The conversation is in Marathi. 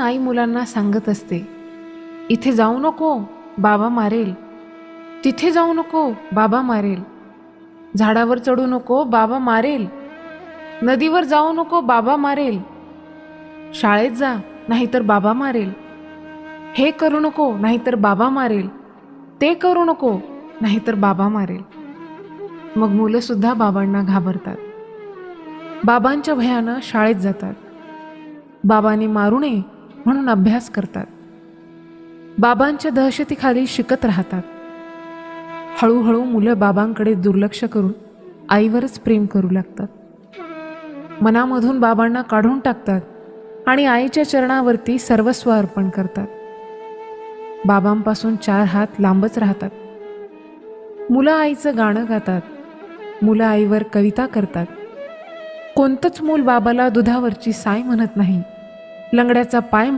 आई मुलांना सांगत असते, इथे जाऊ नको, बाबा मारेल. तिथे जाऊ नको, बाबा मारेल. झाडावर चढू नको, बाबा मारेल. नदीवर जाऊ नको, बाबा मारेल. शाळेत जा, नाहीतर बाबा मारेल. हे करू नको, नाहीतर बाबा मारेल. ते करू नको, नाहीतर बाबा मारेल. मग मुलं सुद्धा बाबांना घाबरतात. बाबांच्या भयानं शाळेत जातात. बाबांनी मारू नये म्हणून अभ्यास करतात. बाबांच्या दहशतीखाली शिकत राहतात. हळूहळू मुलं बाबांकडे दुर्लक्ष करून आईवरच प्रेम करू लागतात. मनामधून बाबांना काढून टाकतात आणि आईच्या चरणावरती सर्वस्व अर्पण करतात. बाबांपासून 4 हात लांबच राहतात. मुलं आईचं गाणं गातात. मुलं आईवर कविता करतात. कोणतंच मूल बाबाला दुधावरची साय म्हणत नाही, लंगड्याचा पाय